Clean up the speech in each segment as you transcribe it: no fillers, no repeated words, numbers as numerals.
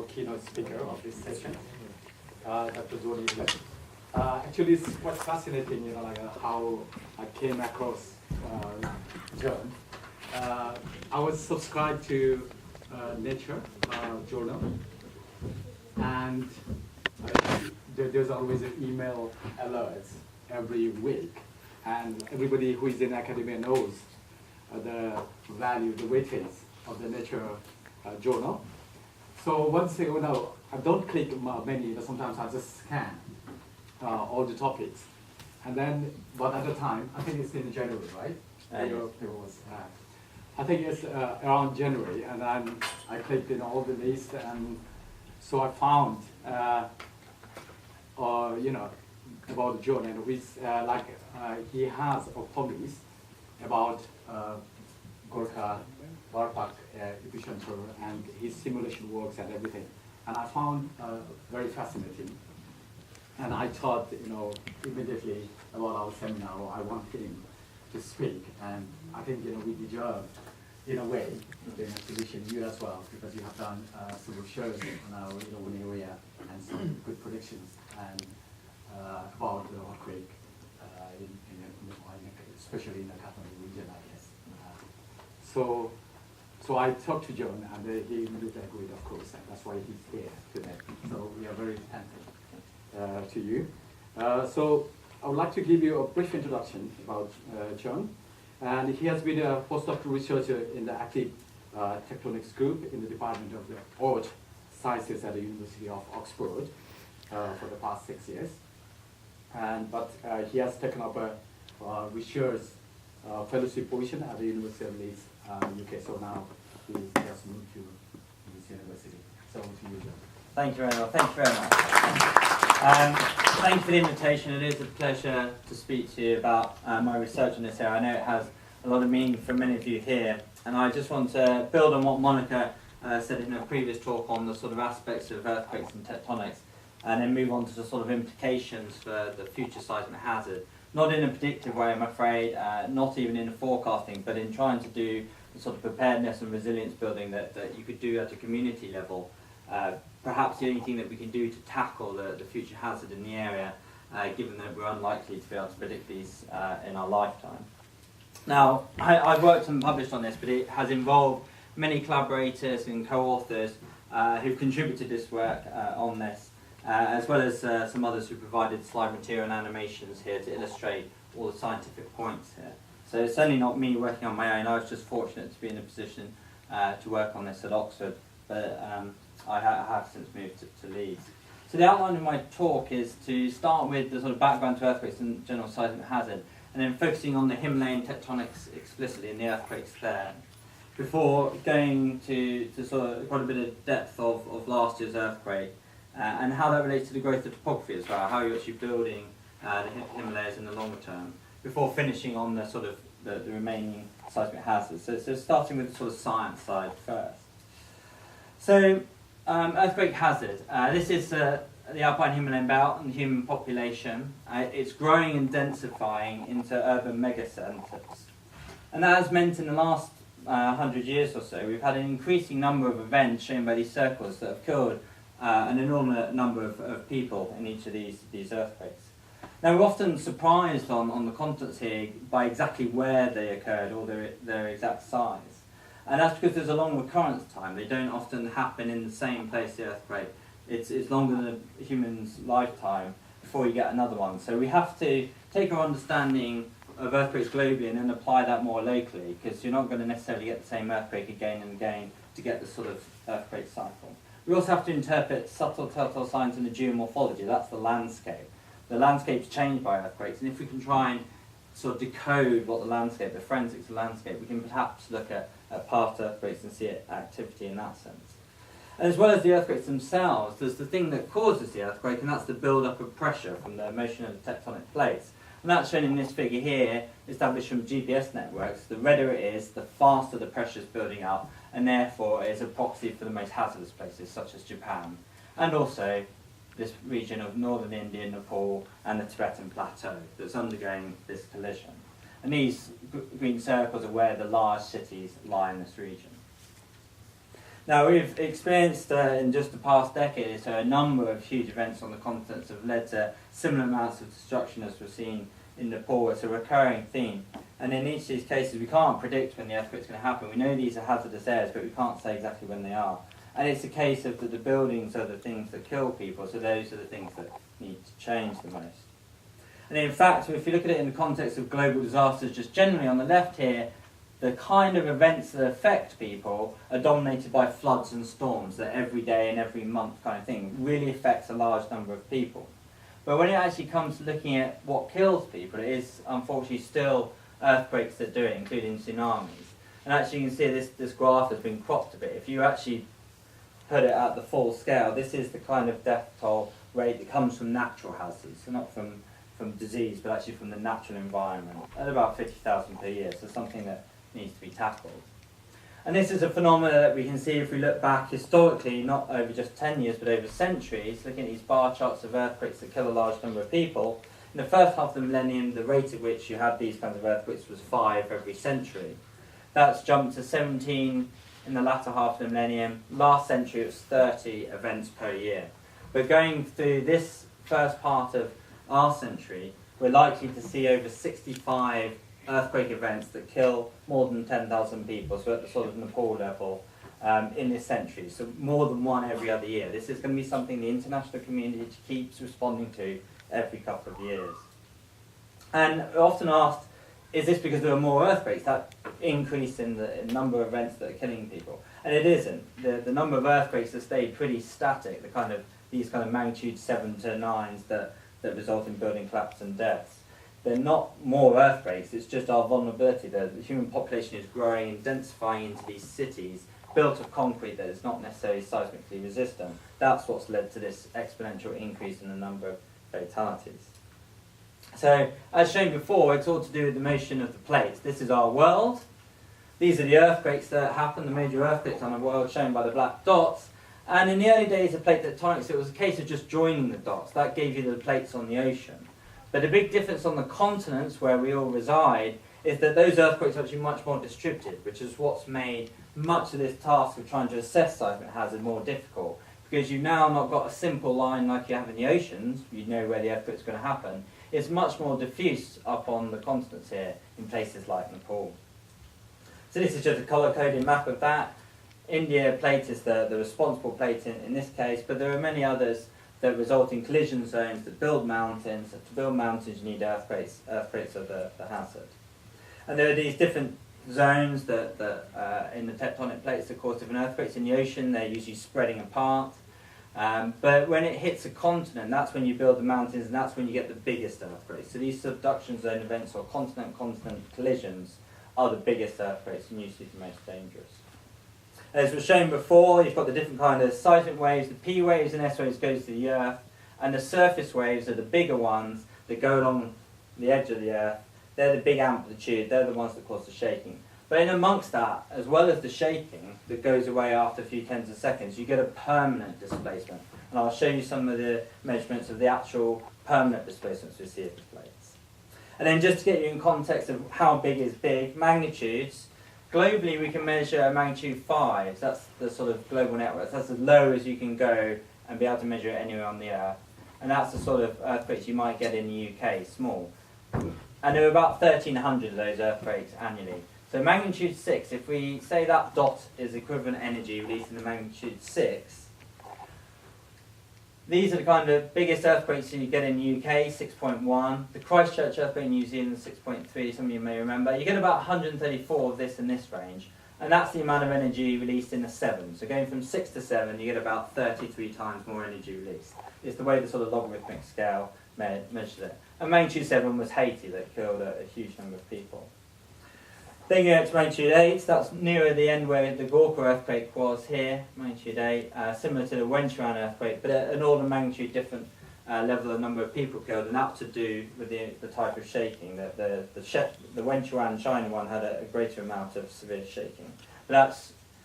keynote speaker of this session, Dr. Guthi. Actually, it's quite fascinating, how I came across John. I was subscribed to Nature journal, and there's always an email alerts every week, and everybody who is in academia knows the value, the weightage of the Nature journal. So once thing, I don't click many, but sometimes I just scan all the topics. And then, but at the time, I think it's in January, right? I think it's around January, and then I clicked in all the list, and so I found, about John, and which he has a published about Gorkha Barpak epicenter and his simulation works and everything. And I found very fascinating. And I thought, immediately about our seminar, I want him to speak. And I think, we deserve, in a way, the exhibition, you as well, because you have done several shows on our one area and some good predictions and about the earthquake, especially in the Kathmandu region, I guess. So I talked to John, and he immediately agreed, of course, and that's why he's here today. So we are very thankful to you. So I would like to give you a brief introduction about John. And he has been a postdoctoral researcher in the active tectonics group in the Department of the Earth Sciences at the University of Oxford for the past 6 years. But he has taken up a research fellowship position at the University of Leeds, UK. So now he has moved to this university. So to you, John. Thank you very much. Thank you very much. Thanks for the invitation. It is a pleasure to speak to you about my research in this area. I know it has a lot of meaning for many of you here, and I just want to build on what Monica said in her previous talk on the sort of aspects of earthquakes and tectonics, and then move on to the sort of implications for the future seismic hazard. Not in a predictive way, I'm afraid, not even in a forecasting, but in trying to do the sort of preparedness and resilience building that you could do at a community level. Perhaps the only thing that we can do to tackle the future hazard in the area, given that we're unlikely to be able to predict these in our lifetime. Now, I've worked and published on this, but it has involved many collaborators and co-authors who've contributed this work on this, as well as some others who provided slide material and animations here to illustrate all the scientific points here. So it's certainly not me working on my own. I was just fortunate to be in a position to work on this at Oxford, but I have since moved to Leeds. So the outline of my talk is to start with the sort of background to earthquakes and general seismic hazard, and then focusing on the Himalayan tectonics explicitly and the earthquakes there, before going to sort of quite a bit of depth of last year's earthquake, and how that relates to the growth of topography as well, how you're actually building the Himalayas in the longer term, before finishing on the sort of the remaining seismic hazards. So starting with the sort of science side first. So earthquake hazard. This is the Alpine Himalayan belt and the human population. It's growing and densifying into urban megacentres. And that has meant in the last 100 years or so, we've had an increasing number of events shown by these circles that have killed an enormous number of people in each of these earthquakes. Now, we're often surprised on the continents here by exactly where they occurred or their exact size. And that's because there's a long recurrence time. They don't often happen in the same place, the earthquake. It's longer than a human's lifetime before you get another one. So we have to take our understanding of earthquakes globally and then apply that more locally, because you're not going to necessarily get the same earthquake again and again to get the sort of earthquake cycle. We also have to interpret subtle telltale signs in the geomorphology. That's the landscape. The landscape's changed by earthquakes, and if we can try and sort of decode what the landscape, the forensics of the landscape, we can perhaps look at past earthquakes and see activity in that sense. And as well as the earthquakes themselves, there's the thing that causes the earthquake, and that's the build-up of pressure from the motion of the tectonic plates. And that's shown in this figure here, established from GPS networks. The redder it is, the faster the pressure is building up, and therefore it is a proxy for the most hazardous places, such as Japan, and also this region of northern India, Nepal, and the Tibetan Plateau that's undergoing this collision. And these green circles are where the large cities lie in this region. Now, we've experienced in just the past decade or so a number of huge events on the continents that have led to similar amounts of destruction as we've seen in Nepal. It's a recurring theme. And in each of these cases, we can't predict when the earthquake's going to happen. We know these are hazardous areas, but we can't say exactly when they are. And it's a case of that the buildings are the things that kill people, so those are the things that need to change the most. And in fact, if you look at it in the context of global disasters, just generally on the left here, the kind of events that affect people are dominated by floods and storms that every day and every month kind of thing really affects a large number of people. But when it actually comes to looking at what kills people, it is unfortunately still earthquakes that do it, including tsunamis. And actually you can see this graph has been cropped a bit. If you actually put it at the full scale, this is the kind of death toll rate that comes from natural hazards, so not from disease, but actually from the natural environment, at about 50,000 per year, so something that needs to be tackled. And this is a phenomenon that we can see if we look back historically, not over just 10 years, but over centuries, looking at these bar charts of earthquakes that kill a large number of people. In the first half of the millennium, the rate at which you had these kinds of earthquakes was 5 every century. That's jumped to 17 in the latter half of the millennium. Last century, it was 30 events per year. But going through this first part of our century, we're likely to see over 65 earthquake events that kill more than 10,000 people, so at the sort of Nepal level in this century, so more than one every other year. This is going to be something the international community keeps responding to every couple of years. And we're often asked, is this because there are more earthquakes, that increase in the number of events that are killing people? And it isn't. The number of earthquakes have stayed pretty static, these kind of magnitude 7 to 9s that result in building collapse and deaths. They're not more earthquakes, it's just our vulnerability. The human population is growing and densifying into these cities built of concrete that is not necessarily seismically resistant. That's what's led to this exponential increase in the number of fatalities. So, as shown before, it's all to do with the motion of the plates. This is our world. These are the earthquakes that happen, the major earthquakes on the world shown by the black dots. And in the early days of plate tectonics, it was a case of just joining the dots. That gave you the plates on the ocean. But the big difference on the continents where we all reside is that those earthquakes are actually much more distributed, which is what's made much of this task of trying to assess seismic hazard more difficult. Because you've now not got a simple line like you have in the oceans, you know where the earthquake's going to happen. It's much more diffuse up on the continents here in places like Nepal. So this is just a colour-coded map of that. India plate is the responsible plate in this case, but there are many others that result in collision zones that build mountains. To build mountains you need earthquakes. Earthquakes are the hazard. And there are these different zones that in the tectonic plates that cause different earthquakes. In the ocean they're usually spreading apart. But when it hits a continent, that's when you build the mountains and that's when you get the biggest earthquakes. So these subduction zone events or continent-continent collisions are the biggest earthquakes and usually the most dangerous. As was shown before, you've got the different kind of seismic waves. The P waves and S waves goes to the Earth, and the surface waves are the bigger ones that go along the edge of the Earth. They're the big amplitude, they're the ones that cause the shaking. But in amongst that, as well as the shaking that goes away after a few tens of seconds, you get a permanent displacement. And I'll show you some of the measurements of the actual permanent displacements we see of the plates. And then just to get you in context of how big is big, magnitudes. Globally, we can measure magnitude 5. That's the sort of global network. That's as low as you can go and be able to measure it anywhere on the Earth. And that's the sort of earthquakes you might get in the UK, small. And there are about 1,300 of those earthquakes annually. So magnitude 6, if we say that dot is equivalent energy released in the magnitude 6, these are the kind of biggest earthquakes you get in the UK, 6.1. The Christchurch earthquake in New Zealand, 6.3, some of you may remember. You get about 134 of this in this range, and that's the amount of energy released in the 7. So going from 6 to 7, you get about 33 times more energy released. It's the way the sort of logarithmic scale measures it. And magnitude 7 was Haiti, that killed a huge number of people. Then you go to magnitude 8, that's nearer the end where the Gorka earthquake was here, magnitude 8, similar to the Wenchuan earthquake, but at an order of magnitude different level of number of people killed, and that to do with the type of shaking. The Wenchuan China one had a greater amount of severe shaking. But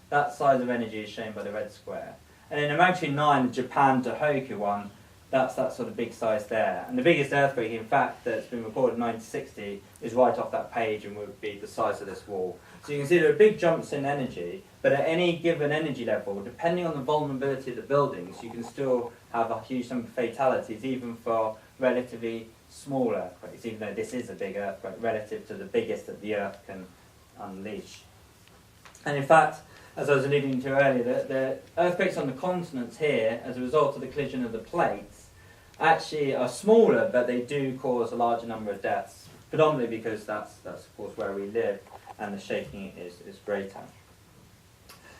that size of energy is shown by the red square. And in the magnitude 9, the Japan Tohoku one, that's that sort of big size there. And the biggest earthquake, in fact, that's been recorded in 1960 is right off that page and would be the size of this wall. So you can see there are big jumps in energy, but at any given energy level, depending on the vulnerability of the buildings, you can still have a huge number of fatalities, even for relatively small earthquakes, even though this is a big earthquake relative to the biggest that the Earth can unleash. And in fact, as I was alluding to earlier, the earthquakes on the continents here, as a result of the collision of the plates, actually are smaller, but they do cause a larger number of deaths, predominantly because that's of course where we live, and the shaking is greater.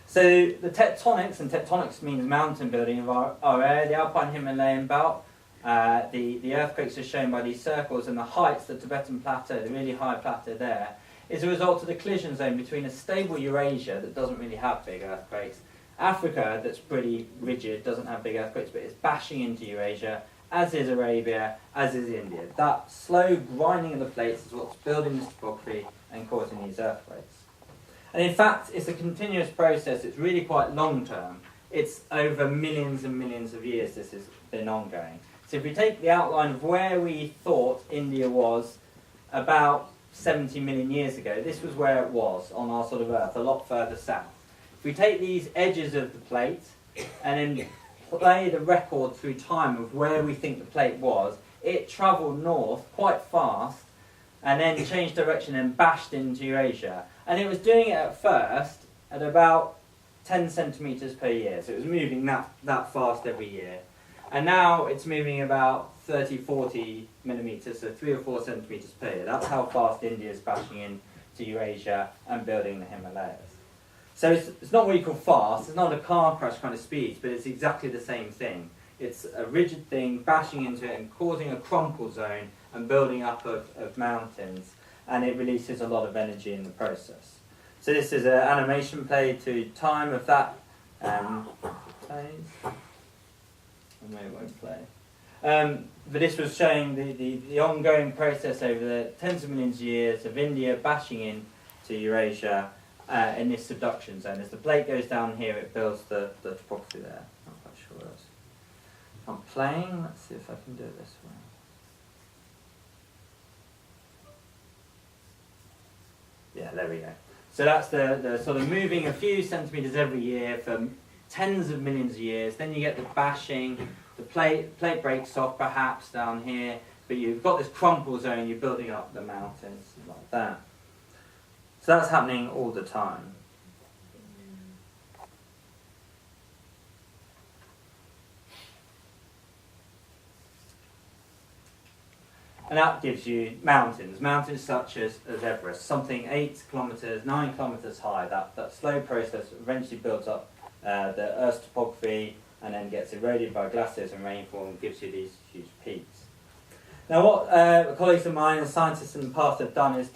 So the tectonics, and tectonics means mountain building of our area, the Alpine Himalayan belt, the earthquakes are shown by these circles, and the heights, the Tibetan plateau, the really high plateau there, is a result of the collision zone between a stable Eurasia that doesn't really have big earthquakes, Africa that's pretty rigid, doesn't have big earthquakes, but is bashing into Eurasia, as is Arabia, as is India. That slow grinding of the plates is what's building this topography and causing these earthquakes. And in fact, it's a continuous process. It's really quite long term. It's over millions and millions of years this has been ongoing. So if we take the outline of where we thought India was about 70 million years ago, this was where it was on our sort of Earth, a lot further south. If we take these edges of the plate and then play the record through time of where we think the plate was, it travelled north quite fast and then changed direction and bashed into Eurasia. And it was doing it at first at about 10 centimetres per year, so it was moving that fast every year. And now it's moving about 30, 40 millimetres, so 3 or 4 centimetres per year. That's how fast India is bashing into Eurasia and building the Himalayas. So it's not what you call fast, it's not a car crash kind of speed, but it's exactly the same thing. It's a rigid thing bashing into it and causing a crumple zone and building up of mountains, and it releases a lot of energy in the process. So this is an animation played to time of that phase. Maybe it won't play. But this was showing the ongoing process over the tens of millions of years of India bashing in to Eurasia in this subduction zone. As the plate goes down here, it builds the topography there. Not quite sure what else. I'm playing. Let's see if I can do it this way. Yeah, there we go. So that's the sort of moving a few centimetres every year for tens of millions of years. Then you get the bashing, the plate breaks off perhaps down here, but you've got this crumple zone, you're building up the mountains like that. So that's happening all the time. And that gives you mountains such as Everest, something 8 kilometres, 9 kilometres high. That slow process eventually builds up the Earth's topography and then gets eroded by glaciers and rainfall and gives you these huge peaks. Now what colleagues of mine and scientists in the past have done is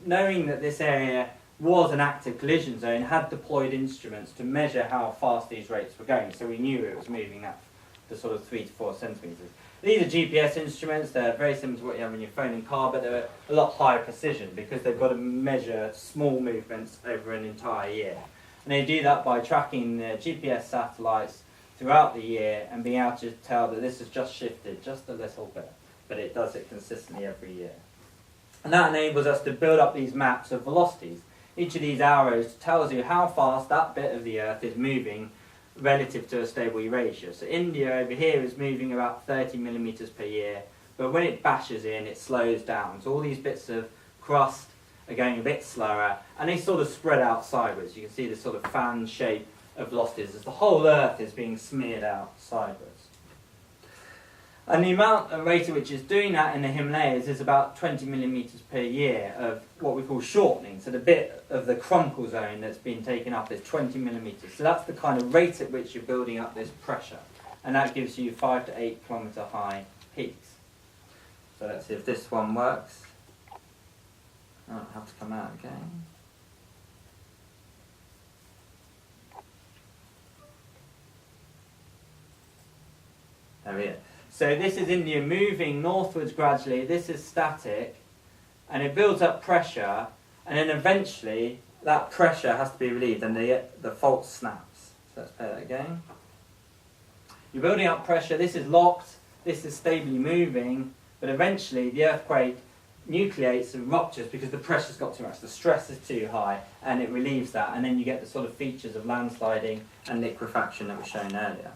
knowing that this area was an active collision zone, had deployed instruments to measure how fast these rates were going, so we knew it was moving up to sort of 3 to 4 centimetres. These are GPS instruments. They're very similar to what you have in your phone and car, but they're a lot higher precision because they've got to measure small movements over an entire year. And they do that by tracking the GPS satellites throughout the year and being able to tell that this has just shifted just a little bit, but it does it consistently every year. And that enables us to build up these maps of velocities. Each of these arrows tells you how fast that bit of the Earth is moving relative to a stable Eurasia. So India over here is moving about 30 millimetres per year, but when it bashes in, it slows down. So all these bits of crust are going a bit slower, and they sort of spread out sideways. You can see this sort of fan shape of velocities as the whole Earth is being smeared out sideways. And the amount and rate at which it's doing that in the Himalayas is about 20 millimetres per year of what we call shortening. So the bit of the crumple zone that's been taken up is 20 millimetres. So that's the kind of rate at which you're building up this pressure. And that gives you 5 to 8 kilometre high peaks. So let's see if this one works. Oh, it'll have to come out again. There we go. So this is India moving northwards gradually. This is static, and it builds up pressure, and then eventually that pressure has to be relieved, and the fault snaps. So let's play that again. You're building up pressure. This is locked. This is stably moving, but eventually the earthquake nucleates and ruptures because the pressure's got too much, the stress is too high, and it relieves that, and then you get the sort of features of landsliding and liquefaction that were shown earlier.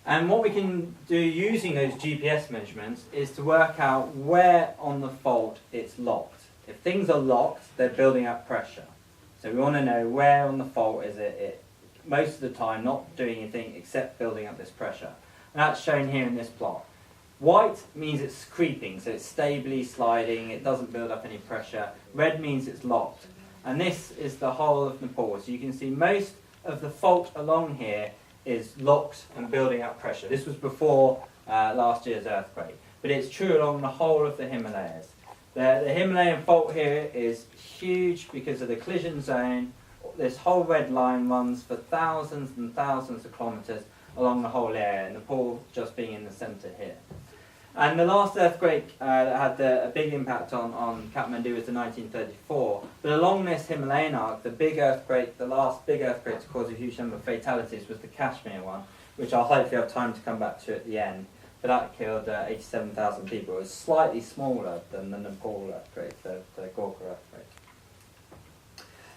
And what we can do using those GPS measurements is to work out where on the fault it's locked. If things are locked, they're building up pressure. So we want to know where on the fault is it most of the time not doing anything except building up this pressure. And that's shown here in this plot. White means it's creeping, so it's stably sliding, it doesn't build up any pressure. Red means it's locked. And this is the whole of Nepal. So you can see most of the fault along here is locked and building up pressure. This was before last year's earthquake, but it's true along the whole of the Himalayas. The Himalayan fault here is huge because of the collision zone. This whole red line runs for thousands and thousands of kilometres along the whole area, Nepal just being in the centre here. And the last earthquake that had a big impact on Kathmandu was the 1934. But along this Himalayan arc, the last big earthquake to cause a huge number of fatalities was the Kashmir one, which I'll hopefully have time to come back to at the end. But that killed 87,000 people. It was slightly smaller than the Nepal earthquake, the Gorkha earthquake.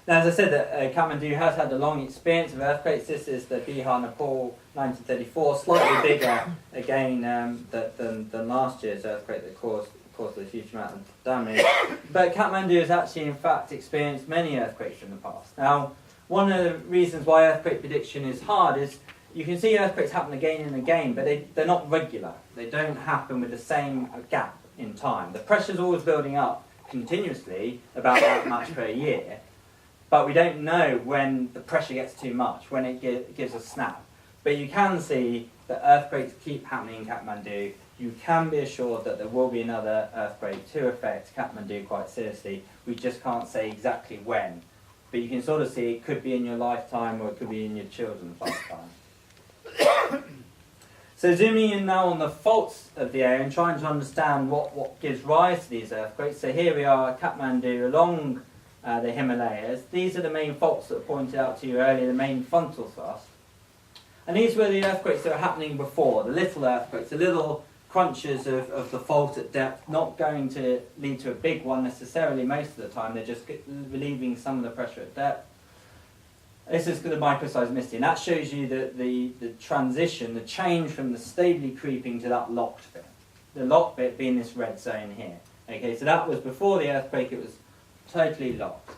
Now, as I said, Kathmandu has had a long experience of earthquakes. This is the Bihar, Nepal, 1934, slightly bigger again than last year's earthquake that caused a huge amount of damage. But Kathmandu has actually, in fact, experienced many earthquakes in the past. Now, one of the reasons why earthquake prediction is hard is you can see earthquakes happen again and again, but they're not regular. They don't happen with the same gap in time. The pressure's always building up continuously, about that much per year. But we don't know when the pressure gets too much, when it gives a snap. But you can see that earthquakes keep happening in Kathmandu. You can be assured that there will be another earthquake to affect Kathmandu quite seriously. We just can't say exactly when. But you can sort of see it could be in your lifetime or it could be in your children's lifetime. So zooming in now on the faults of the area and trying to understand what gives rise to these earthquakes. So here we are at Kathmandu along the Himalayas. These are the main faults that were pointed out to you earlier, the main frontal thrust. And these were the earthquakes that were happening before, the little earthquakes, the little crunches of the fault at depth, not going to lead to a big one necessarily most of the time. They're just relieving some of the pressure at depth. This is the micro-sized misty, and that shows you the transition, the change from the stably creeping to that locked bit. The locked bit being this red zone here. Okay, so that was before the earthquake, it was totally locked.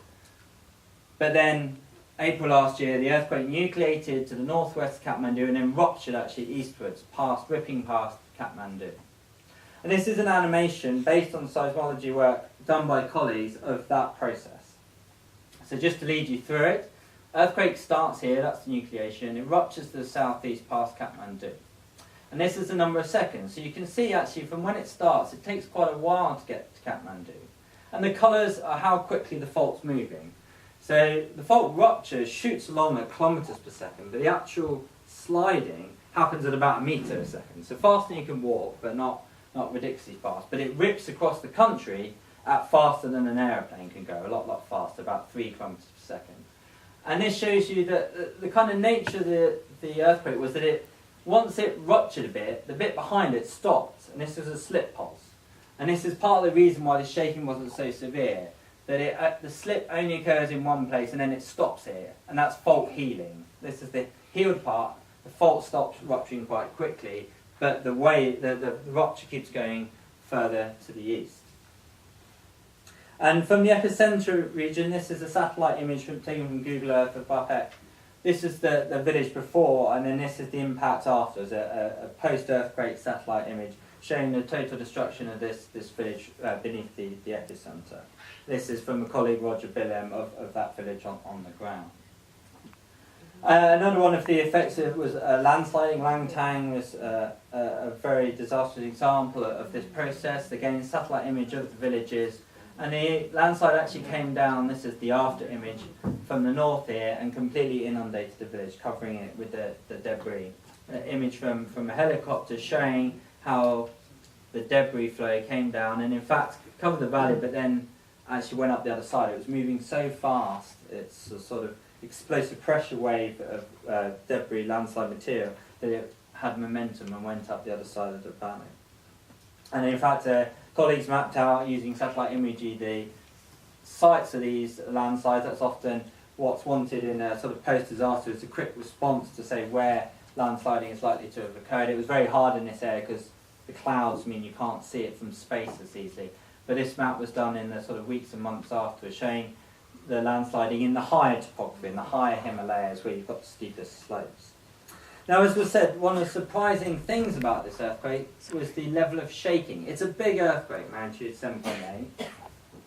But then, April last year, the earthquake nucleated to the northwest of Kathmandu and then ruptured actually eastwards, ripping past Kathmandu. And this is an animation based on seismology work done by colleagues of that process. So just to lead you through it, earthquake starts here, that's the nucleation, it ruptures to the southeast past Kathmandu. And this is the number of seconds. So you can see actually from when it starts, it takes quite a while to get to Kathmandu. And the colours are how quickly the fault's moving. So the fault ruptures, shoots along at kilometres per second, but the actual sliding happens at about a metre a second. So faster than you can walk, but not ridiculously fast. But it rips across the country at faster than an aeroplane can go, a lot faster, about 3 kilometres per second. And this shows you that the kind of nature of the earthquake was that once it ruptured a bit, the bit behind it stopped, and this was a slip pulse. And this is part of the reason why the shaking wasn't so severe, that the slip only occurs in one place and then it stops here, and that's fault healing. This is the healed part. The fault stops rupturing quite quickly, but the rupture keeps going further to the east. And from the epicenter region, this is a satellite image taken from Google Earth of Bapek. This is the village before, and then this is the impact after, as a post-earthquake satellite image showing the total destruction of this village beneath the epicenter. This is from a colleague, Roger Billem, of that village on the ground. Another one of the effects was landsliding. Langtang was a very disastrous example of this process. Again, satellite image of the villages. And the landslide actually came down, this is the after image, from the north here and completely inundated the village, covering it with the debris. An image from a helicopter showing how the debris flow came down and in fact covered the valley, but then actually went up the other side. It was moving so fast, it's sort of explosive pressure wave of debris landslide material, that it had momentum and went up the other side of the valley. And in fact, colleagues mapped out using satellite imagery the sites of these landslides. That's often what's wanted in a sort of post-disaster, is a quick response to say where landsliding is likely to have occurred. It was very hard in this area because the clouds mean you can't see it from space as easily. But this map was done in the sort of weeks and months after, showing the landsliding in the higher topography, in the higher Himalayas, where you've got the steepest slopes. Now, as was said, one of the surprising things about this earthquake was the level of shaking. It's a big earthquake, magnitude 7.8,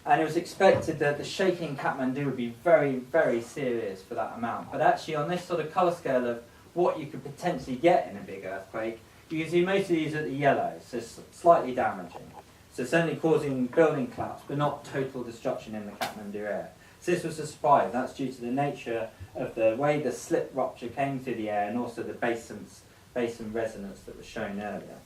and it was expected that the shaking in Kathmandu would be very, very serious for that amount. But actually, on this sort of colour scale of what you could potentially get in a big earthquake, you can see most of these at the yellow, so slightly damaging. So certainly causing building collapse, but not total destruction in the Kathmandu area. So this was a surprise. That's due to the nature of the way the slip rupture came through the air, and also the basin resonance that was shown earlier.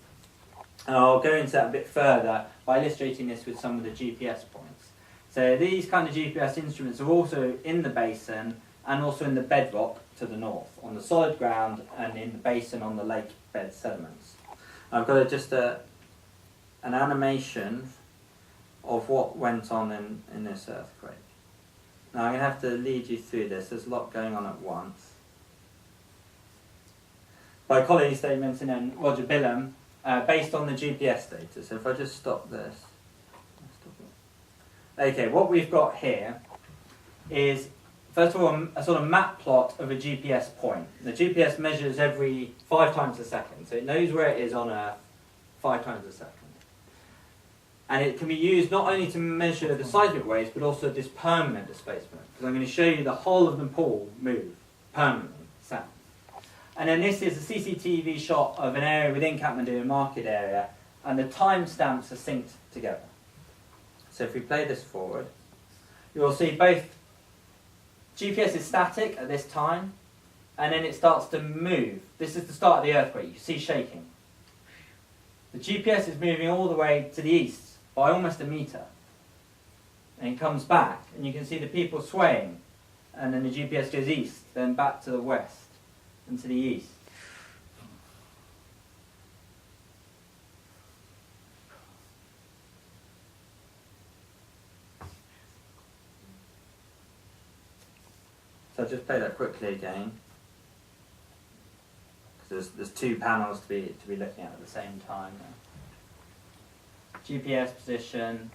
And I'll go into that a bit further by illustrating this with some of the GPS points. So these kind of GPS instruments are also in the basin and also in the bedrock to the north, on the solid ground, and in the basin on the lake bed sediments. I've got just an animation of what went on in this earthquake. Now I'm going to have to lead you through this. There's a lot going on at once. By colleague statements and then Roger Bilham, based on the GPS data. So if I just stop this. Okay, what we've got here is, first of all, a sort of map plot of a GPS point. The GPS measures every 5 times a second, so it knows where it is on Earth 5 times a second. And it can be used not only to measure the seismic waves, but also this permanent displacement. Because I'm going to show you the whole of Nepal move permanently south. And then this is a CCTV shot of an area within Kathmandu, a market area, and the timestamps are synced together. So if we play this forward, you'll see both GPS is static at this time, and then it starts to move. This is the start of the earthquake. You see shaking. The GPS is moving all the way to the east by almost a metre. And it comes back, and you can see the people swaying. And then the GPS goes east, then back to the west, and to the east. So I'll just play that quickly again, because there's 2 panels to be looking at the same time now. GPS position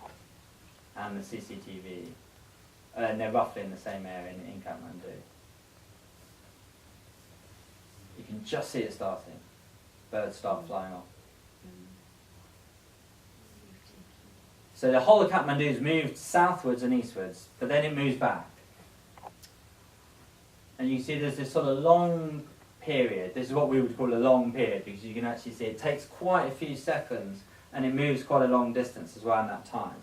and the CCTV, and they're roughly in the same area in Kathmandu. You can just see it starting. Birds start flying off. So the whole of Kathmandu has moved southwards and eastwards, but then it moves back. And you can see there's this sort of long period. This is what we would call a long period, because you can actually see it takes quite a few seconds, and it moves quite a long distance as well in that time.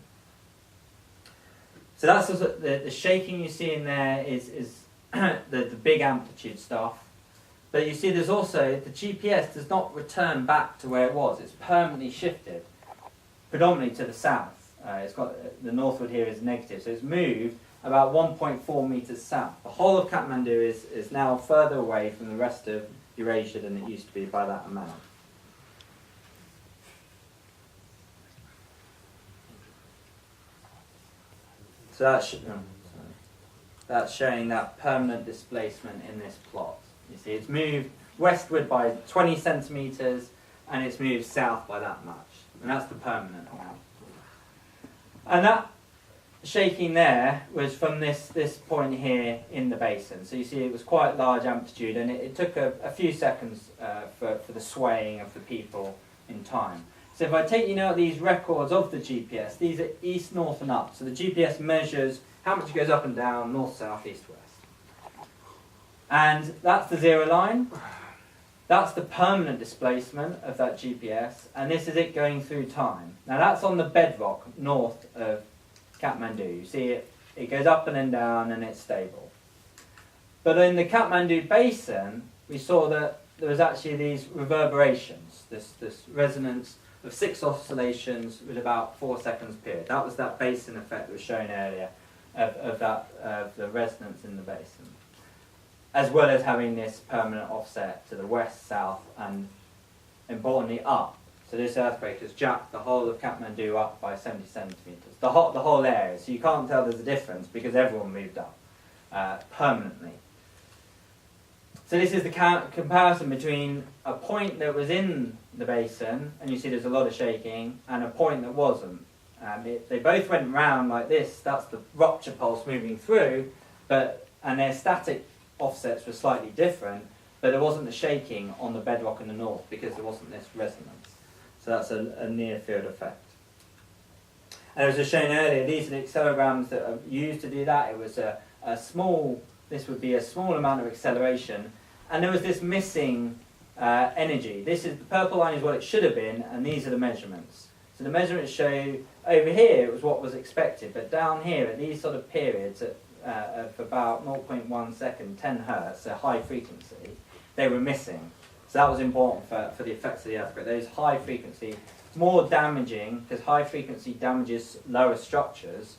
So that's the shaking you see in there is the big amplitude stuff. But you see there's also, the GPS does not return back to where it was. It's permanently shifted, predominantly to the south. It's got, the northward here is negative, so it's moved about 1.4 metres south. The whole of Kathmandu is now further away from the rest of Eurasia than it used to be by that amount. So that's showing that permanent displacement in this plot. You see, it's moved westward by 20 centimetres, and it's moved south by that much. And that's the permanent amount. And that shaking there was from this point here in the basin. So you see it was quite large amplitude, and it took a few seconds for the swaying of the people in time. So if I take you now these records of the GPS, these are east, north and up. So the GPS measures how much it goes up and down, north, south, east, west. And that's the 0 line. That's the permanent displacement of that GPS, and this is it going through time. Now that's on the bedrock north of Kathmandu. You see it goes up and then down, and it's stable. But in the Kathmandu basin, we saw that there was actually these reverberations, this resonance of 6 oscillations with about 4 seconds period. That was that basin effect that was shown earlier of the resonance in the basin. as well as having this permanent offset to the west, south, and importantly up. So this earthquake has jacked the whole of Kathmandu up by 70 centimetres, the whole area. So you can't tell there's a difference because everyone moved up permanently. So this is the comparison between a point that was in the basin, and you see there's a lot of shaking, and a point that wasn't. They both went round like this. That's the rupture pulse moving through, and their static offsets were slightly different, but there wasn't the shaking on the bedrock in the north because there wasn't this resonance. So that's a near-field effect. And as I was shown earlier, these are the accelerograms that are used to do that. It was this would be a small amount of acceleration, and there was this missing energy. The purple line is what it should have been, and these are the measurements. So the measurements show, over here it was what was expected, but down here at these sort of periods of about 0.1 second, 10 hertz, so high frequency, they were missing. So that was important for the effects of the earthquake. Those high frequency, more damaging, because high frequency damages lower structures,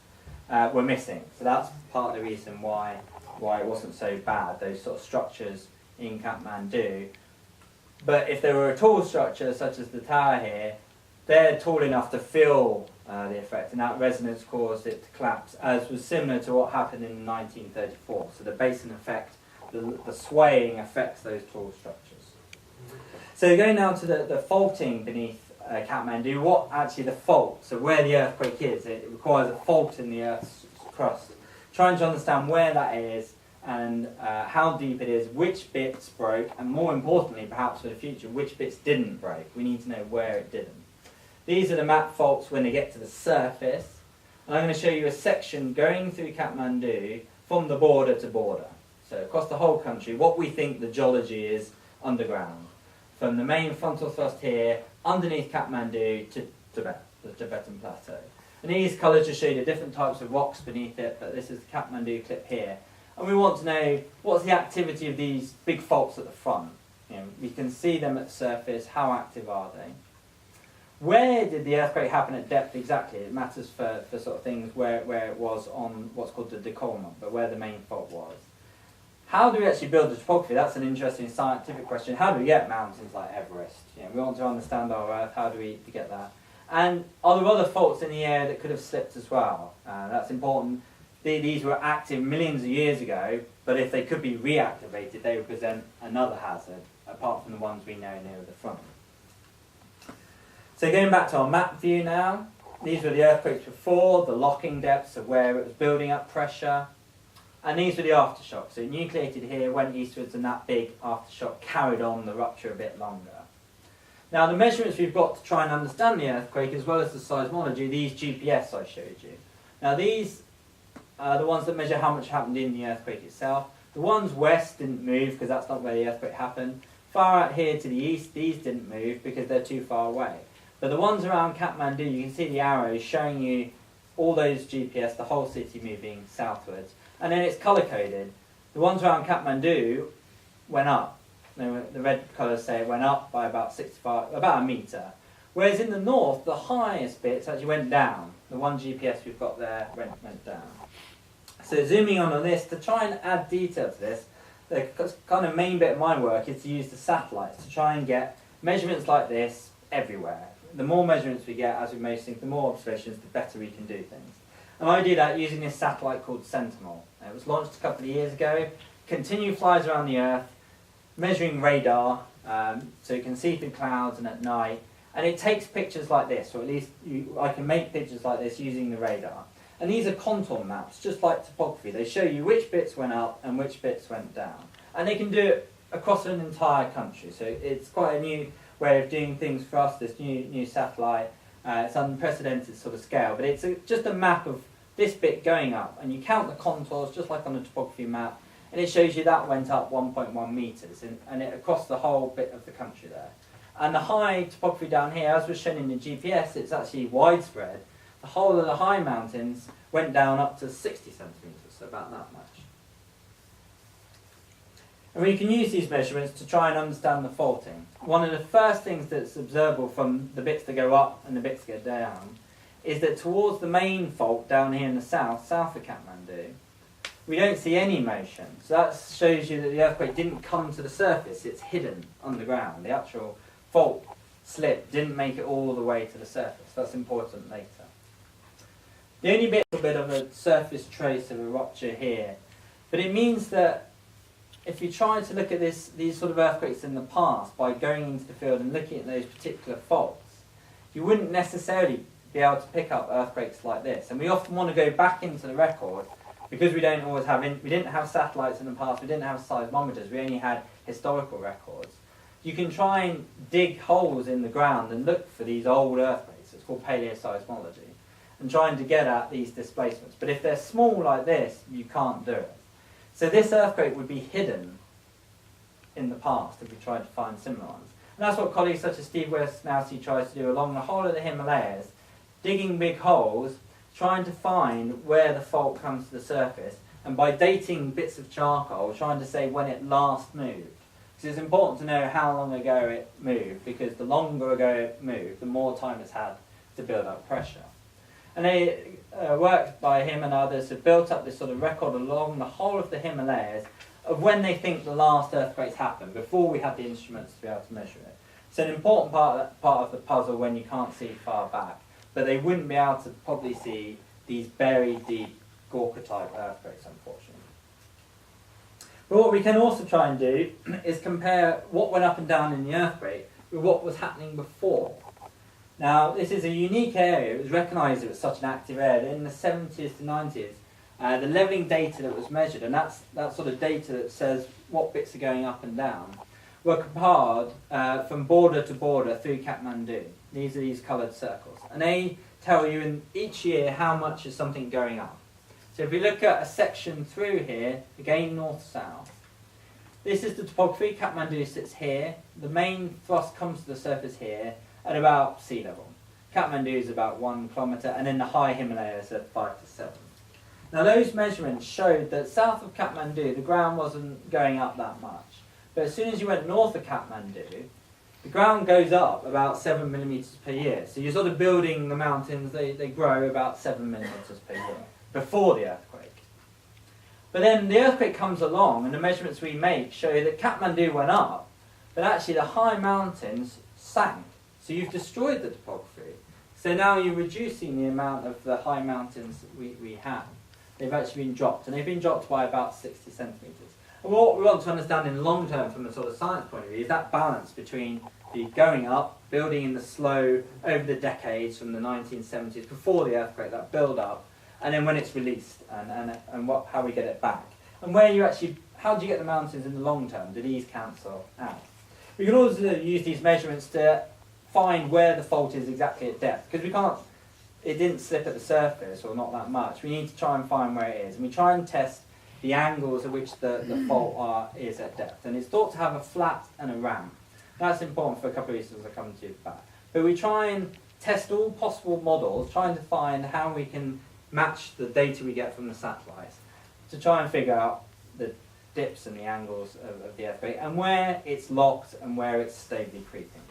were missing. So that's part of the reason why it wasn't so bad, those sort of structures in Kathmandu. But if there were a tall structure, such as the tower here, they're tall enough to feel the effect, and that resonance caused it to collapse, as was similar to what happened in 1934. So the basin effect, the swaying affects those tall structures. So going now to the faulting beneath Kathmandu, what actually the fault, so where the earthquake is, it requires a fault in the Earth's crust. Trying to understand where that is and how deep it is, which bits broke, and more importantly, perhaps for the future, which bits didn't break. We need to know where it didn't. These are the map faults when they get to the surface. And I'm going to show you a section going through Kathmandu from the border to border. So across the whole country, what we think the geology is underground. From the main frontal thrust here, underneath Kathmandu to Tibet, the Tibetan plateau. And these colours just show you the different types of rocks beneath it, but this is the Kathmandu clip here. And we want to know what's the activity of these big faults at the front. We can see them at the surface, how active are they? Where did the earthquake happen at depth exactly? It matters for sort of things where it was on what's called the décollement, but where the main fault was. How do we actually build the topography? That's an interesting scientific question. How do we get mountains like Everest? We want to understand our Earth. How do we get that? And are there other faults in the area that could have slipped as well? That's important. These were active millions of years ago, but if they could be reactivated, they would present another hazard, apart from the ones we know near the front. So going back to our map view now, these were the earthquakes before, the locking depths of where it was building up pressure. And these were the aftershocks. So it nucleated here, went eastwards, and that big aftershock carried on the rupture a bit longer. Now the measurements we've got to try and understand the earthquake, as well as the seismology, these GPS I showed you. Now these are the ones that measure how much happened in the earthquake itself. The ones west didn't move, because that's not where the earthquake happened. Far out here to the east, these didn't move, because they're too far away. But the ones around Kathmandu, you can see the arrows showing you all those GPS, the whole city moving southwards. And then it's colour-coded. The ones around Kathmandu went up. The red colours say it went up by about a metre. Whereas in the north, the highest bits actually went down. The one GPS we've got there went down. So zooming on this, to try and add detail to this, the kind of main bit of my work is to use the satellites to try and get measurements like this everywhere. The more measurements we get, as with most things, the more observations, the better we can do things. And I do that using this satellite called Sentinel. It was launched a couple of years ago. Continually flies around the Earth, measuring radar, so you can see through clouds and at night. And it takes pictures like this, or at least I can make pictures like this using the radar. And these are contour maps, just like topography. They show you which bits went up and which bits went down. And they can do it across an entire country. So it's quite a new way of doing things for us, this new satellite. It's unprecedented sort of scale, but it's just a map of this bit going up, and you count the contours just like on a topography map, and it shows you that went up 1.1 metres, and it across the whole bit of the country there. And the high topography down here, as was shown in the GPS, it's actually widespread. The whole of the high mountains went down up to 60 centimetres, so about that much. And we can use these measurements to try and understand the faulting. One of the first things that's observable from the bits that go up and the bits that go down is that towards the main fault down here in the south of Kathmandu, we don't see any motion. So that shows you that the earthquake didn't come to the surface, it's hidden underground. The actual fault slip didn't make it all the way to the surface. That's important later. The only bit of a surface trace of a rupture here, but it means that if you try to look at these sort of earthquakes in the past by going into the field and looking at those particular faults, you wouldn't necessarily be able to pick up earthquakes like this. And we often want to go back into the record because we don't always have, we didn't have satellites in the past, we didn't have seismometers, we only had historical records. You can try and dig holes in the ground and look for these old earthquakes, it's called paleoseismology, and trying to get at these displacements. But if they're small like this, you can't do it. So this earthquake would be hidden in the past if we tried to find similar ones. And that's what colleagues such as Steve Westnowski tries to do along the whole of the Himalayas, digging big holes, trying to find where the fault comes to the surface, and by dating bits of charcoal, trying to say when it last moved. Because it's important to know how long ago it moved, because the longer ago it moved, the more time it's had to build up pressure. And they work by him and others have built up this sort of record along the whole of the Himalayas of when they think the last earthquakes happened, before we had the instruments to be able to measure it. It's an important part of the puzzle when you can't see far back, but they wouldn't be able to probably see these buried deep Gorka-type earthquakes, unfortunately. But what we can also try and do is compare what went up and down in the earthquake with what was happening before. Now, this is a unique area. It was recognised it was such an active area. In the 70s to 90s, the levelling data that was measured, and that's that sort of data that says what bits are going up and down, were compared from border to border through Kathmandu. These are these coloured circles. And they tell you in each year how much is something going up. So if we look at a section through here, again north-south, this is the topography. Kathmandu sits here. The main thrust comes to the surface here at about sea level. Kathmandu is about 1 kilometre, and then the high Himalayas at 5 to 7. Now those measurements showed that south of Kathmandu the ground wasn't going up that much. But as soon as you went north of Kathmandu, the ground goes up about 7 millimetres per year. So you're sort of building the mountains, they grow about 7 millimetres per year before the earthquake. But then the earthquake comes along and the measurements we make show that Kathmandu went up, but actually the high mountains sank. So you've destroyed the topography. So now you're reducing the amount of the high mountains we have. They've actually been dropped, and they've been dropped by about 60 centimetres. And what we want to understand in the long term from a sort of science point of view is that balance between the going up, building in the slow over the decades from the 1970s before the earthquake, that build up, and then when it's released and how we get it back. And where you actually, how do you get the mountains in the long term? Do these cancel out? We can also use these measurements to find where the fault is exactly at depth, because we can't, it didn't slip at the surface or not that much. We need to try and find where it is, and we try and test the angles at which the fault is at depth. And it's thought to have a flat and a ramp. That's important for a couple of reasons I'll come to that. But we try and test all possible models, trying to find how we can match the data we get from the satellites to try and figure out the dips and the angles of the earthquake and where it's locked and where it's stably creeping.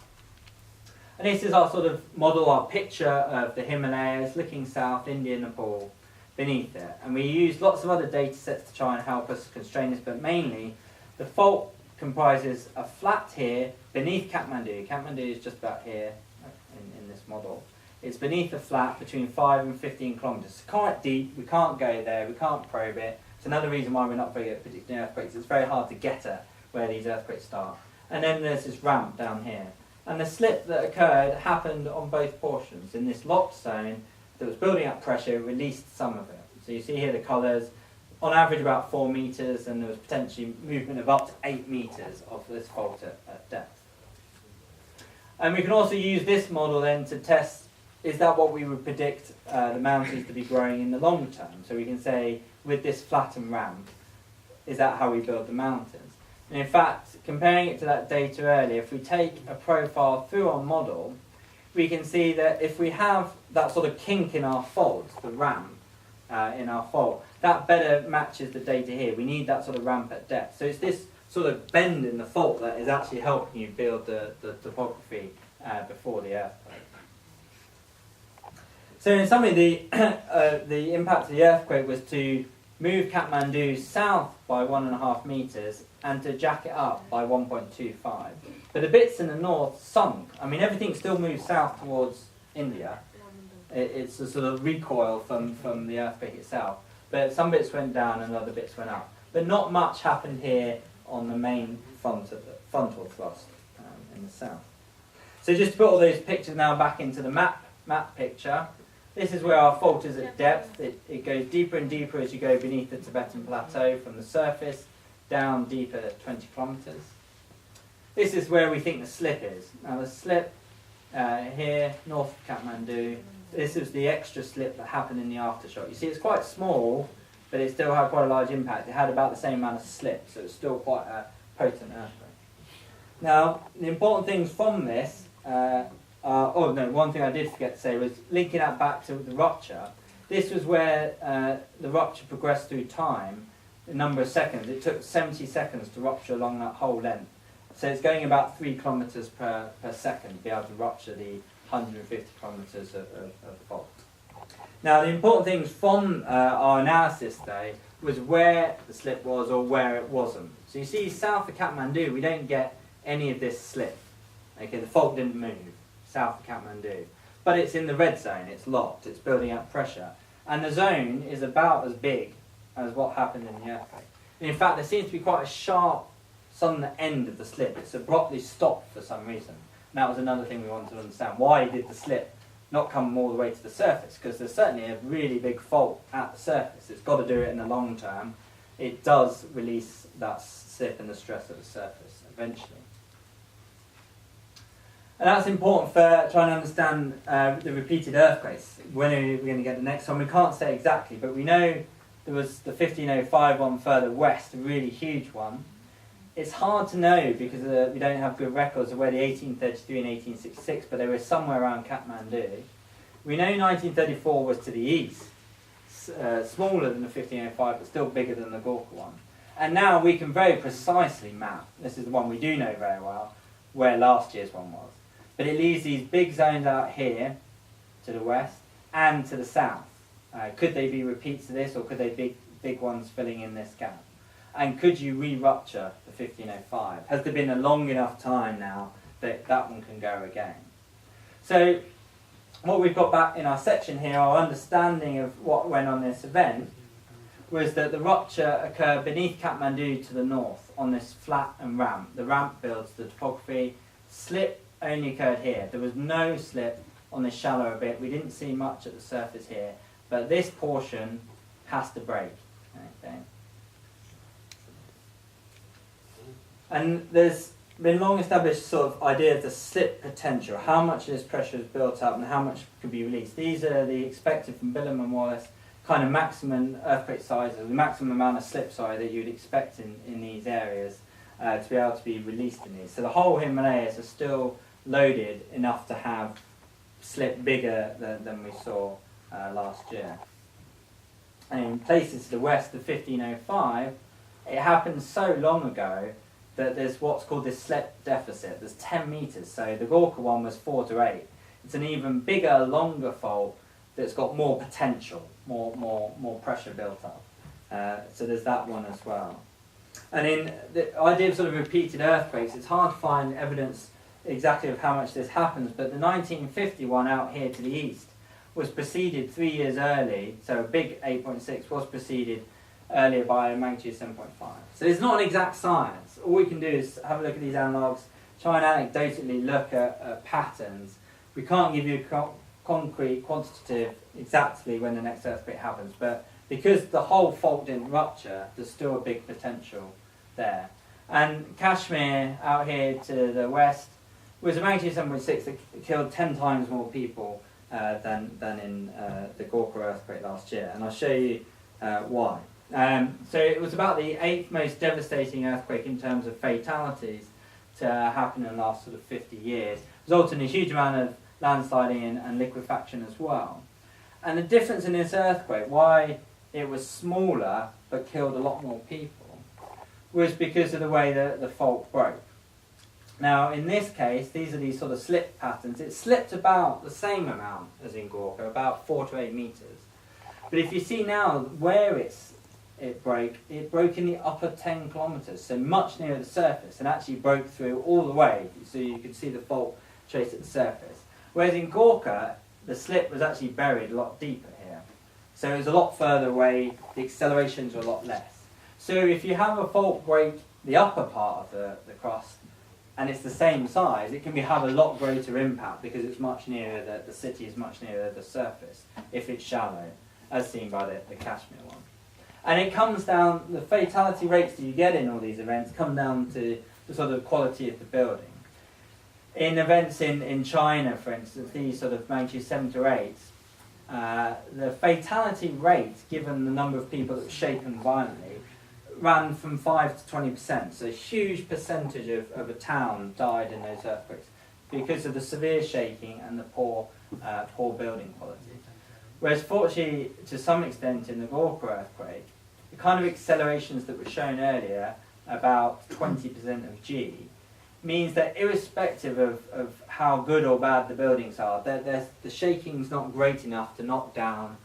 And this is our sort of model, our picture of the Himalayas, looking south, India, Nepal, beneath it. And we use lots of other data sets to try and help us constrain this, but mainly the fault comprises a flat here beneath Kathmandu. Kathmandu is just about here in this model. It's beneath a flat between 5 and 15 kilometres. It's quite deep, we can't go there, we can't probe it. It's another reason why we're not very good at predicting earthquakes. It's very hard to get at where these earthquakes start. And then there's this ramp down here. And the slip that occurred happened on both portions. In this locked zone that was building up pressure, released some of it. So you see here the colours, on average about 4 metres, and there was potentially movement of up to 8 metres of this fault at depth. And we can also use this model then to test, is that what we would predict the mountains to be growing in the long term? So we can say, with this flattened ramp, is that how we build the mountains? And in fact, comparing it to that data earlier, if we take a profile through our model, we can see that if we have that sort of kink in our fault, the ramp in our fault, that better matches the data here. We need that sort of ramp at depth. So it's this sort of bend in the fault that is actually helping you build the topography before the earthquake. So in summary, the impact of the earthquake was to move Kathmandu south by 1.5 metres and to jack it up by 1.25. But the bits in the north sunk. I mean, everything still moves south towards India. It's a sort of recoil from the earthquake itself. But some bits went down and other bits went up. But not much happened here on the main frontal thrust in the south. So just to put all those pictures now back into the map picture, this is where our fault is at depth. It goes deeper and deeper as you go beneath the Tibetan Plateau from the surface, down deeper 20 kilometres. This is where we think the slip is. Now the slip here, north of Kathmandu, this is the extra slip that happened in the aftershock. You see it's quite small, but it still had quite a large impact. It had about the same amount of slip, so it's still quite a potent earthquake. Now, the important things from this one thing I did forget to say was linking that back to the rupture. This was where the rupture progressed through time, a number of seconds. It took 70 seconds to rupture along that whole length. So it's going about 3 kilometres per second to be able to rupture the 150 kilometres of fault. Now, the important things from our analysis, though, was where the slip was or where it wasn't. So you see, south of Kathmandu, we don't get any of this slip. Okay, the fault didn't move south of Kathmandu. But it's in the red zone, it's locked, it's building up pressure. And the zone is about as big as what happened in the earthquake. And in fact, there seems to be quite a sharp southern end of the slip. It's abruptly stopped for some reason. And that was another thing we wanted to understand. Why did the slip not come all the way to the surface? Because there's certainly a really big fault at the surface. It's got to do it in the long term. It does release that slip and the stress at the surface eventually. And that's important for trying to understand the repeated earthquakes. When are we going to get the next one? We can't say exactly, but we know there was the 1505 one further west, a really huge one. It's hard to know because we don't have good records of where the 1833 and 1866, but they were somewhere around Kathmandu. We know 1934 was to the east, smaller than the 1505, but still bigger than the Gorkha one. And now we can very precisely map, this is the one we do know very well, where last year's one was. But it leaves these big zones out here to the west and to the south. Could they be repeats of this, or could they be big ones filling in this gap? And could you re-rupture the 1505? Has there been a long enough time now that that one can go again? So what we've got back in our section here, our understanding of what went on this event, was that the rupture occurred beneath Kathmandu to the north on this flat and ramp. The ramp builds the topography. Slip only occurred here. There was no slip on this shallower bit. We didn't see much at the surface here, but this portion has to break. Okay. And there's been long established sort of idea of the slip potential, how much of this pressure is built up and how much can be released. These are the expected from Billam and Wallace kind of maximum earthquake sizes, the maximum amount of slip that you'd expect in these areas to be able to be released in these. So the whole Himalayas are still loaded enough to have slip bigger than we saw last year. And in places to the west, the 1505, it happened so long ago that there's what's called this slip deficit. There's 10 metres, so the Gorkha one was 4 to 8. It's an even bigger, longer fault that's got more potential, more pressure built up. So there's that one as well. And in the idea of sort of repeated earthquakes, it's hard to find evidence exactly of how much this happens, but the 1950 one out here to the east was preceded 3 years early, so a big 8.6 was preceded earlier by a magnitude 7.5. So it's not an exact science. All we can do is have a look at these analogues, try and anecdotally look at patterns. We can't give you concrete, quantitative, exactly when the next earthquake happens, but because the whole fault didn't rupture, there's still a big potential there. And Kashmir, out here to the west, was a magnitude 7.6 that killed 10 times more people than in the Gorkha earthquake last year, and I'll show you why. So it was about the 8th most devastating earthquake in terms of fatalities to happen in the last sort of 50 years, resulting in a huge amount of landsliding and liquefaction as well. And the difference in this earthquake, why it was smaller but killed a lot more people, was because of the way that the fault broke. Now in this case, these are these sort of slip patterns. It slipped about the same amount as in Gorkha, about 4 to 8 metres. But if you see now where it's it broke in the upper 10 kilometres, so much nearer the surface, and actually broke through all the way, so you could see the fault trace at the surface. Whereas in Gorka, the slip was actually buried a lot deeper here. So it was a lot further away, the accelerations were a lot less. So if you have a fault break the upper part of the crust, and it's the same size, it can have a lot greater impact because it's much nearer, the city is much nearer the surface if it's shallow, as seen by the Kashmir one. And it comes down, the fatality rates that you get in all these events come down to the sort of quality of the building. In events in China, for instance, these sort of magnitude 7 to 8, the fatality rate, given the number of people that were shaken violently, ran from 5 to 20%. So a huge percentage of a town died in those earthquakes because of the severe shaking and the poor building quality. Whereas fortunately, to some extent in the Gorka earthquake, the kind of accelerations that were shown earlier, about 20% of G, means that irrespective of how good or bad the buildings are, the shaking's not great enough to knock down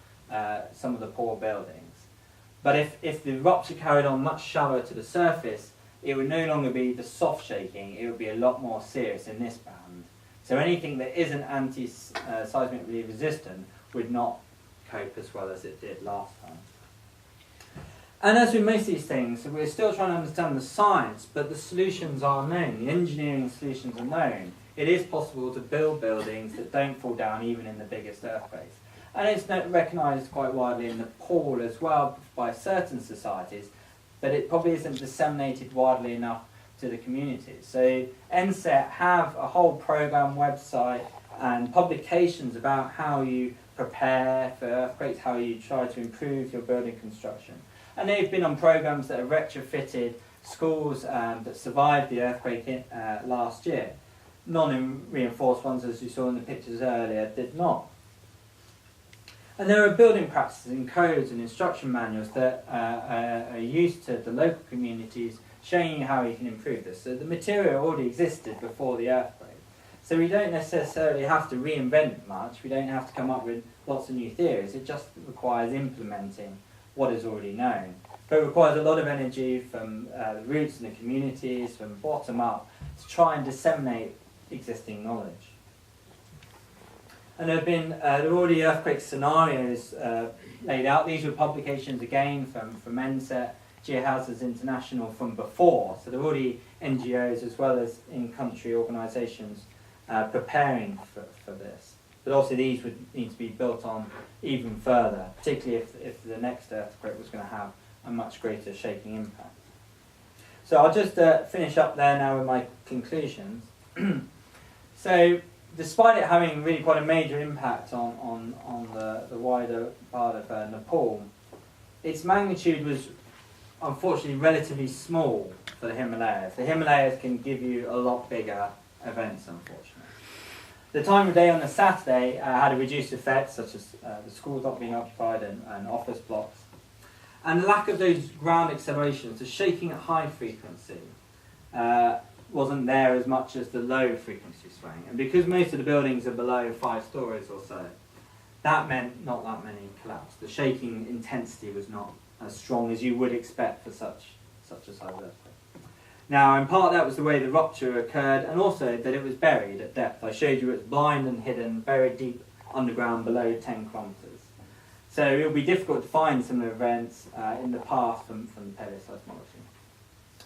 some of the poor buildings. But if the rupture carried on much shallower to the surface, it would no longer be the soft shaking, it would be a lot more serious in this band. So anything that isn't anti-seismically resistant would not cope as well as it did last time. And as with most of these things, we're still trying to understand the science, but the solutions are known, the engineering solutions are known. It is possible to build buildings that don't fall down even in the biggest earthquakes. And it's recognised quite widely in Nepal as well by certain societies, but it probably isn't disseminated widely enough to the communities. So NSET have a whole programme, website and publications about how you prepare for earthquakes, how you try to improve your building construction. And they've been on programmes that have retrofitted schools that survived the earthquake last year. Non-reinforced ones, as you saw in the pictures earlier, did not. And there are building practices and codes and instruction manuals that are used to the local communities, showing you how you can improve this. So the material already existed before the earthquake. So we don't necessarily have to reinvent much, we don't have to come up with lots of new theories, it just requires implementing what is already known. But it requires a lot of energy from the roots in the communities, from bottom up, to try and disseminate existing knowledge. And there are already earthquake scenarios laid out. These were publications again from NSET, Geohouses International from before. So there are already NGOs as well as in-country organisations preparing for this. But obviously these would need to be built on even further, particularly if the next earthquake was going to have a much greater shaking impact. So I'll just finish up there now with my conclusions. So despite it having really quite a major impact on the wider part of Nepal, its magnitude was unfortunately relatively small for the Himalayas. The Himalayas can give you a lot bigger events, unfortunately. The time of day on a Saturday had a reduced effect, such as the schools not being occupied and office blocks. And the lack of those ground accelerations, the shaking at high frequency, wasn't there as much as the low frequency swaying. And because most of the buildings are below 5 stories or so, that meant not that many collapsed. The shaking intensity was not as strong as you would expect for such a size earthquake. Now, in part that was the way the rupture occurred, and also that it was buried at depth. I showed you it's blind and hidden, buried deep underground below 10 kilometres. So it will be difficult to find similar events in the past from paleoseismology.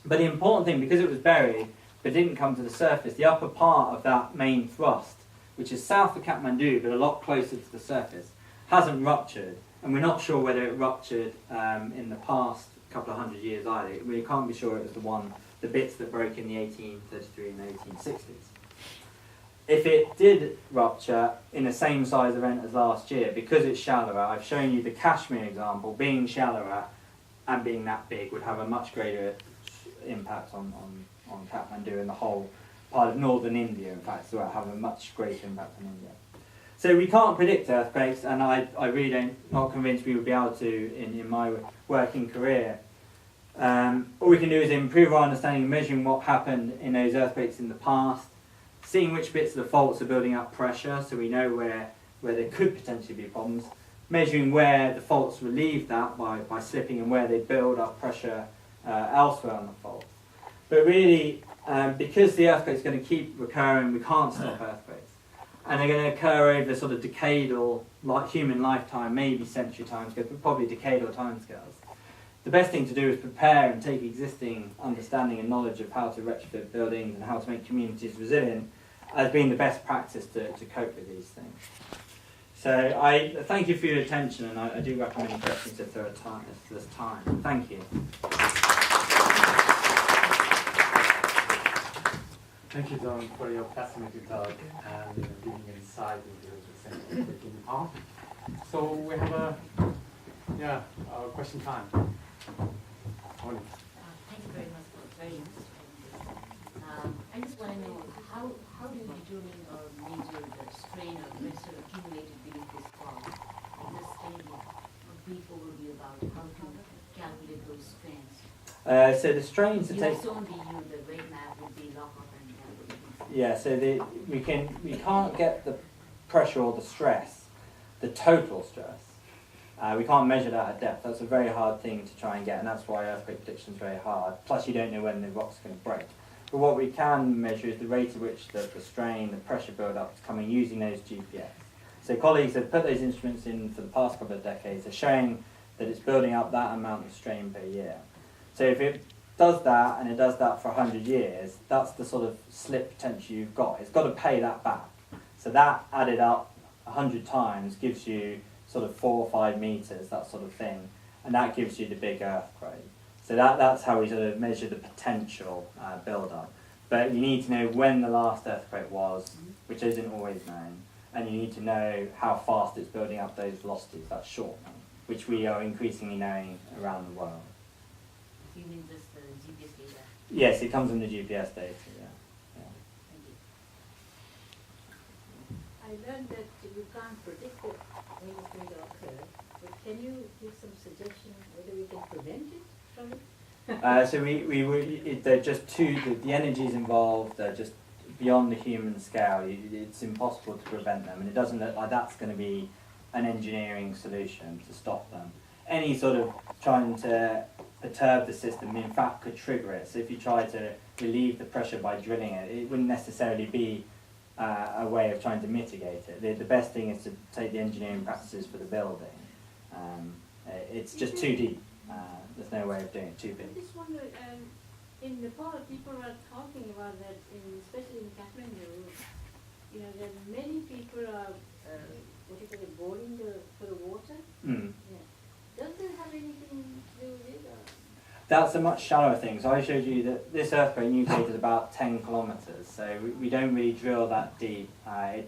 But the important thing, because it was buried, but didn't come to the surface, the upper part of that main thrust, which is south of Kathmandu, but a lot closer to the surface, hasn't ruptured. And we're not sure whether it ruptured in the past couple of hundred years either. We can't be sure it was the bits that broke in the 1833 and 1860s. If it did rupture in the same size event as last year, because it's shallower, I've shown you the Kashmir example, being shallower and being that big would have a much greater impact on Kathmandu and the whole part of northern India, in fact, so it will have a much greater impact on India. So we can't predict earthquakes, and I really not convinced we would be able to in my working career. All we can do is improve our understanding and measuring what happened in those earthquakes in the past, seeing which bits of the faults are building up pressure so we know where there could potentially be problems, measuring where the faults relieve that by slipping and where they build up pressure elsewhere on the fault. But really, because the earthquake's going to keep recurring, we can't stop earthquakes. And they're going to occur over sort of decadal, like human lifetime, maybe century timescales, but probably decadal timescales. The best thing to do is prepare and take existing understanding and knowledge of how to retrofit buildings and how to make communities resilient as being the best practice to cope with these things. So I thank you for your attention, and I do recommend questions if there's time. Thank you. Thank you, Don, for your fascinating talk and giving insight into the central thinking part. So we have a question time. Morning. Thank you very much for very interesting. I just want to know how do you determine or measure the strain or pressure accumulated beneath this fall? Just tell me a brief overview about how to calculate those strains. So the strains You have shown the weight map with the lock-up and everything. Yeah, so we can't get the pressure or the stress, the total stress. We can't measure that at depth. That's a very hard thing to try and get, and that's why earthquake prediction is very hard. Plus, you don't know when the rock's going to break. But what we can measure is the rate at which the strain, the pressure build-up is coming using those GPS. So colleagues have put those instruments in for the past couple of decades. They're showing that it's building up that amount of strain per year. So if it does that, and it does that for 100 years, that's the sort of slip potential you've got. It's got to pay that back. So that added up 100 times gives you sort of 4 or 5 meters, that sort of thing, and that gives you the big earthquake. So that's how we sort of measure the potential build-up. But you need to know when the last earthquake was, which isn't always known, and you need to know how fast it's building up those velocities, that's shortening, which we are increasingly knowing around the world. You mean just the GPS data? Yes, it comes from the GPS data, yeah. Thank you. I learned that you can't predict it when it's going to occur, but can you give some suggestion whether we can prevent it from it? So they're just the energies involved, they're just beyond the human scale. It's impossible to prevent them, and it doesn't look like that's going to be an engineering solution to stop them. Any sort of trying to perturb the system, in fact, could trigger it. So if you try to relieve the pressure by drilling it, it wouldn't necessarily be a way of trying to mitigate it. The best thing is to take the engineering practices for the building. It's just too deep. There's no way of doing it too big. I just wonder, in Nepal, people are talking about that, especially in Kathmandu, that many people are, boring for the water. Mm. Yeah. Does that have anything to do with it? Or? That's a much shallower thing. So I showed you that this earthquake nucleated about 10 kilometres, so we don't really drill that deep.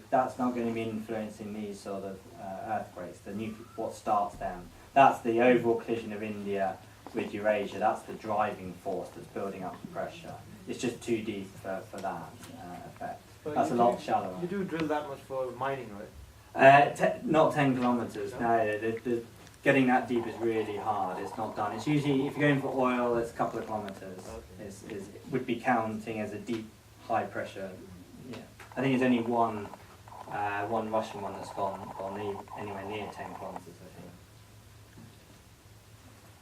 That's not going to be influencing these sort of earthquakes, what starts them. That's the overall collision of India with Eurasia. That's the driving force that's building up the pressure. It's just too deep for that effect. But That's a lot shallower. You do drill that much for mining, right? Not 10 kilometres, no. Getting that deep is really hard. It's not done. It's usually, if you're going for oil, it's a couple of kilometres. Okay. Would be counting as a deep, high pressure. Yeah, I think there's only one Russian one that's gone anywhere near 10 kilometres, I think.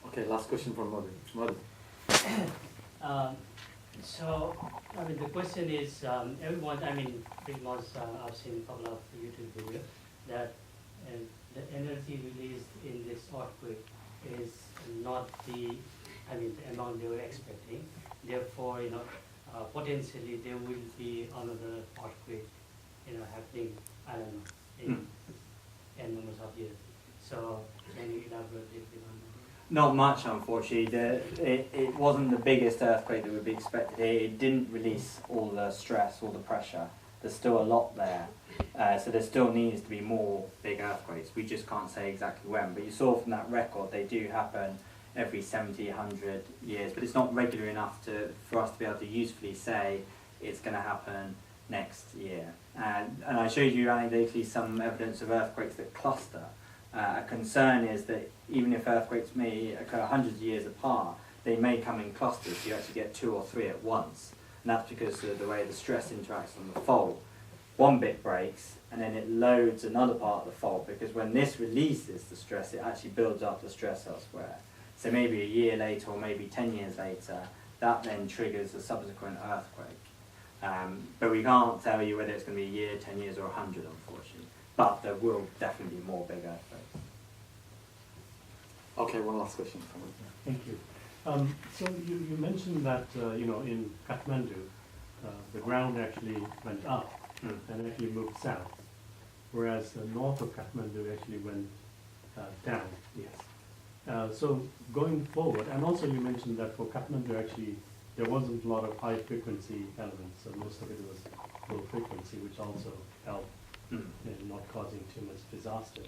Okay, last question from Mother. So, the question is, everyone, pretty much I've seen a couple of YouTube videos that the energy released in this earthquake is not the amount they were expecting. Therefore, potentially there will be another earthquake, happening, I don't know, in n numbers of years. So, can you elaborate briefly on that? Not much, unfortunately. It wasn't the biggest earthquake that would be expected here. It didn't release all the stress, all the pressure. There's still a lot there. So there still needs to be more big earthquakes. We just can't say exactly when. But you saw from that record, they do happen every 70, 100 years. But it's not regular enough for us to be able to usefully say it's going to happen next year. And I showed you anecdotally some evidence of earthquakes that cluster. A concern is that even if earthquakes may occur hundreds of years apart, they may come in clusters. So you actually get 2 or 3 at once. And that's because of the way the stress interacts on the fault. one bit breaks, and then it loads another part of the fault, because when this releases the stress, it actually builds up the stress elsewhere. So maybe a year later, or maybe 10 years later, that then triggers a subsequent earthquake. But we can't tell you whether it's going to be a year, 10 years, or 100, unfortunately. But there will definitely be more big earthquakes. Okay, one last question from you. Thank you. So you mentioned that in Kathmandu, the ground actually went up and actually moved south, whereas north of Kathmandu actually went down. Yes. So going forward, and also you mentioned that for Kathmandu actually there wasn't a lot of high frequency elements, so most of it was low frequency, which also helped in not causing too much disaster.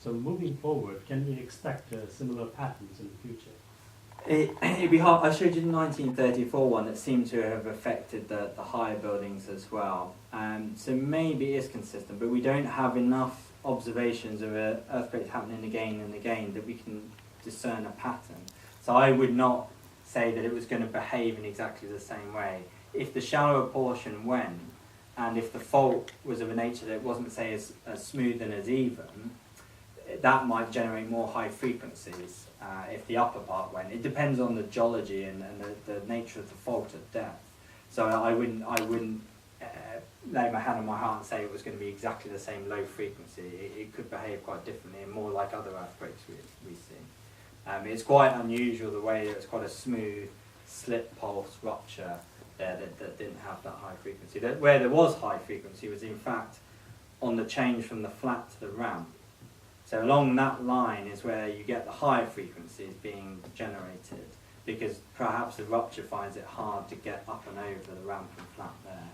So moving forward, can we expect similar patterns in the future? It'd be hard. I showed you the 1934 one that seemed to have affected the higher buildings as well. So maybe it is consistent, but we don't have enough observations of earthquakes happening again and again that we can discern a pattern. So I would not say that it was going to behave in exactly the same way. If the shallower portion went, and if the fault was of a nature that it wasn't, say, as smooth and as even, that might generate more high frequencies if the upper part went. It depends on the geology and the nature of the fault at depth. So I wouldn't lay my hand on my heart and say it was going to be exactly the same low frequency. It could behave quite differently and more like other earthquakes we see. It's quite unusual the way it's quite a smooth slip pulse rupture there that didn't have that high frequency. Where there was high frequency was in fact on the change from the flat to the ramp. So along that line is where you get the higher frequencies being generated, because perhaps the rupture finds it hard to get up and over the ramp and flat there.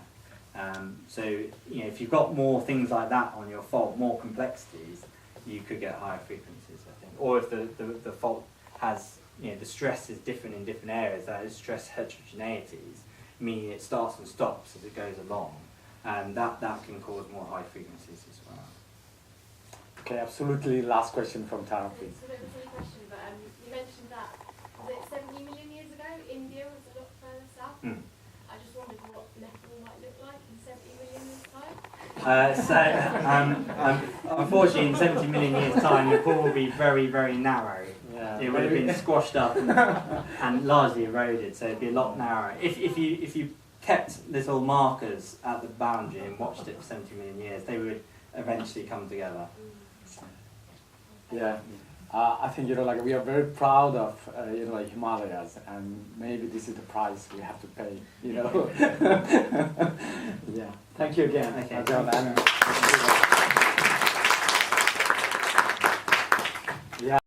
So if you've got more things like that on your fault, more complexities, you could get higher frequencies, I think. Or if the fault has, the stress is different in different areas, that is stress heterogeneities, meaning it starts and stops as it goes along, and that can cause more high frequencies as well. Okay, absolutely. Last question from Tara, please. It's a bit of a silly question, but you mentioned that, was it 70 million years ago, India was a lot further south? I just wondered what Nepal might look like in 70 million years' time. Unfortunately, in 70 million years' time, Nepal will be very, very narrow. Yeah, it would have been squashed up and largely eroded, so it'd be a lot narrower. If you kept little markers at the boundary and watched it for 70 million years, they would eventually come together. Yeah, I think we are very proud of Himalayas, and maybe this is the price we have to pay. Yeah. Thank you again. Okay. John.